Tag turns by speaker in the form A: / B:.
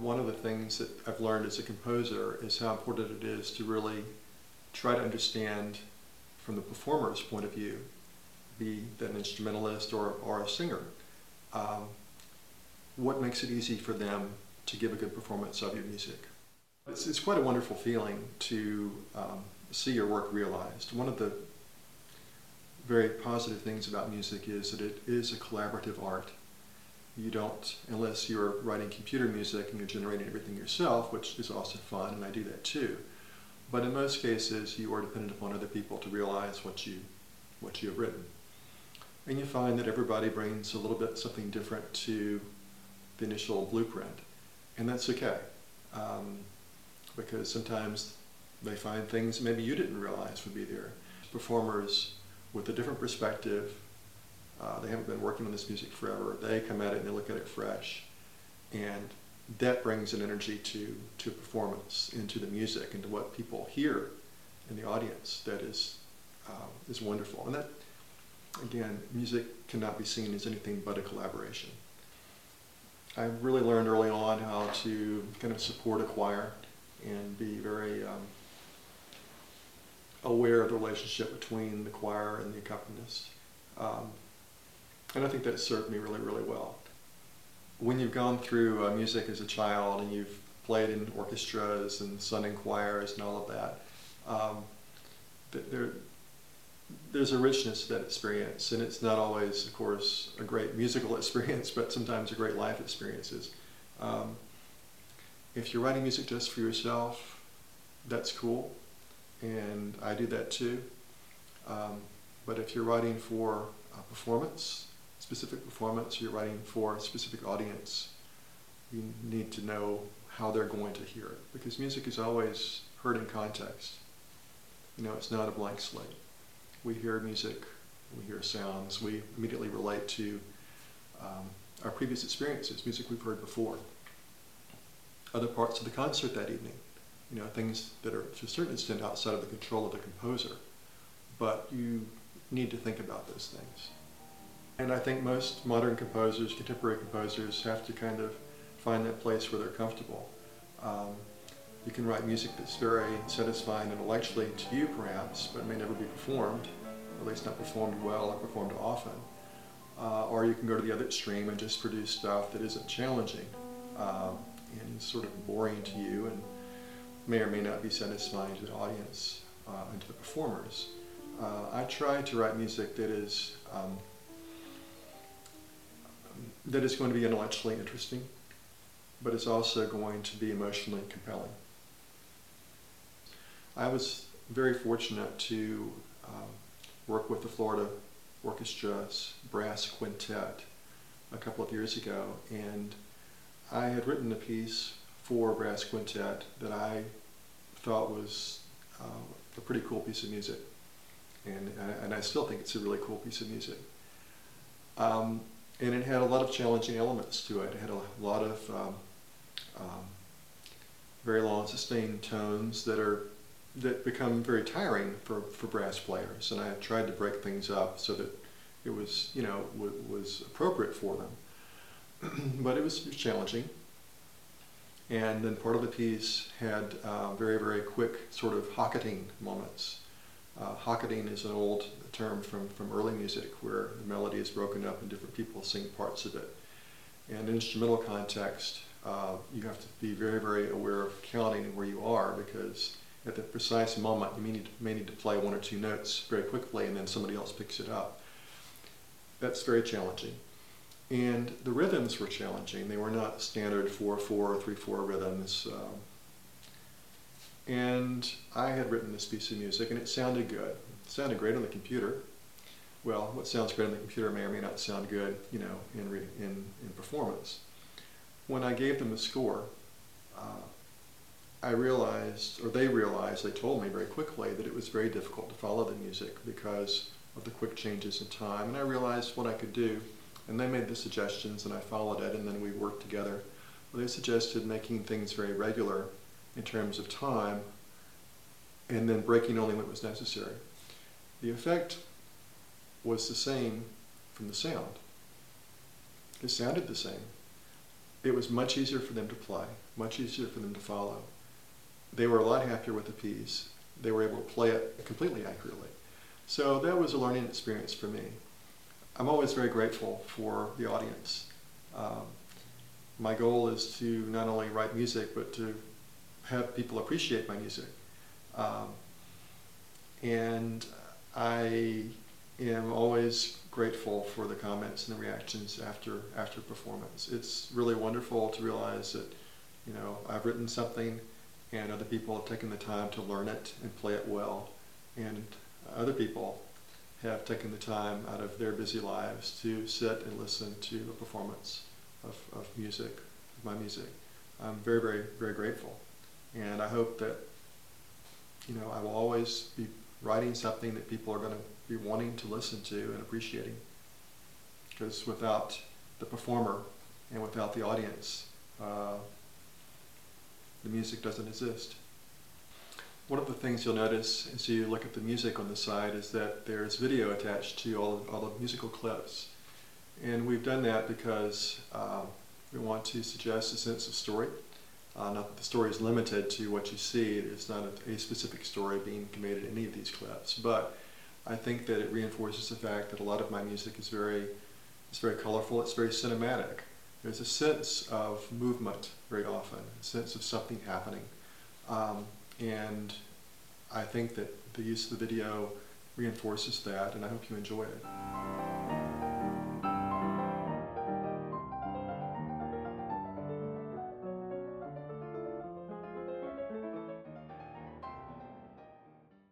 A: one of the things that I've learned as a composer is how important it is to really try to understand from the performer's point of view, be that an instrumentalist or a singer, what makes it easy for them to give a good performance of your music. It's quite a wonderful feeling to see your work realized. One of the very positive things about music is that it is a collaborative art. You don't, unless you're writing computer music and you're generating everything yourself, which is also fun, and I do that too. But in most cases, you are dependent upon other people to realize what you have written. And you find that everybody brings a little bit something different to the initial blueprint. And that's okay, because sometimes they find things maybe you didn't realize would be there. Performers with a different perspective, they haven't been working on this music forever, they come at it and they look at it fresh. And that brings an energy to performance, into the music, into what people hear in the audience that is wonderful. And that, again, music cannot be seen as anything but a collaboration. I really learned early on how to kind of support a choir and be very aware of the relationship between the choir and the accompanist. And I think that served me really, really well. When you've gone through music as a child and you've played in orchestras and sung in choirs and all of that, there's a richness to that experience, and it's not always, of course, a great musical experience, but sometimes a great life experiences. If you're writing music just for yourself, that's cool, and I do that too. But if you're writing for a performance, specific performance, you're writing for a specific audience, you need to know how they're going to hear it, because music is always heard in context. You know, it's not a blank slate. We hear music, we hear sounds, we immediately relate to our previous experiences, music we've heard before, other parts of the concert that evening, you know, things that are to a certain extent outside of the control of the composer, but you need to think about those things. And I think most modern composers, contemporary composers, have to kind of find that place where they're comfortable. You can write music that's very satisfying intellectually to you, perhaps, but it may never be performed, or at least not performed well or performed often. Or you can go to the other extreme and just produce stuff that isn't challenging and is sort of boring to you and may or may not be satisfying to the audience and to the performers. I try to write music that is going to be intellectually interesting, but it's also going to be emotionally compelling. I was very fortunate to work with the Florida Orchestra's brass quintet a couple of years ago, and I had written a piece for brass quintet that I thought was a pretty cool piece of music, and I still think it's a really cool piece of music. And it had a lot of challenging elements to it. It had a lot of very long sustained tones that become very tiring for brass players, and I tried to break things up so that it was, you know, was appropriate for them. But it was challenging. And then part of the piece had very, very quick sort of hocketing moments. Hocketing is an old term from early music where the melody is broken up and different people sing parts of it. And in instrumental context, you have to be very, very aware of counting where you are, because at the precise moment you may need to play one or two notes very quickly and then somebody else picks it up. That's very challenging. And the rhythms were challenging. They were not standard 4/4 or 3/4 rhythms. And I had written this piece of music and it sounded good. It sounded great on the computer. Well, what sounds great on the computer may or may not sound good, you know, in performance. When I gave them the score, I realized, or they realized, they told me very quickly that it was very difficult to follow the music because of the quick changes in time. And I realized what I could do, and they made the suggestions and I followed it, and then we worked together. Well, they suggested making things very regular in terms of time and then breaking only when it was necessary. The effect was the same from the sound. It sounded the same. it was much easier for them to play, much easier for them to follow. They were a lot happier with the piece. They were able to play it completely accurately. So that was a learning experience for me. I'm always very grateful for the audience. My goal is to not only write music, but to have people appreciate my music. And I am always grateful for the comments and the reactions after performance. It's really wonderful to realize that, you know, I've written something and other people have taken the time to learn it and play it well, and other people have taken the time out of their busy lives to sit and listen to a performance of music, of my music. I'm very, very, very grateful, and I hope that, you know, I will always be writing something that people are going to be wanting to listen to and appreciating, because without the performer and without the audience, the music doesn't exist. One of the things you'll notice as you look at the music on the side is that there's video attached to all the musical clips. And we've done that because we want to suggest a sense of story. Not that the story is limited to what you see. There's not a specific story being conveyed in any of these clips. But I think that it reinforces the fact that a lot of my music is very colorful, it's very cinematic. There's a sense of movement very often, a sense of something happening. And I think that the use of the video reinforces that, and I hope you enjoy it.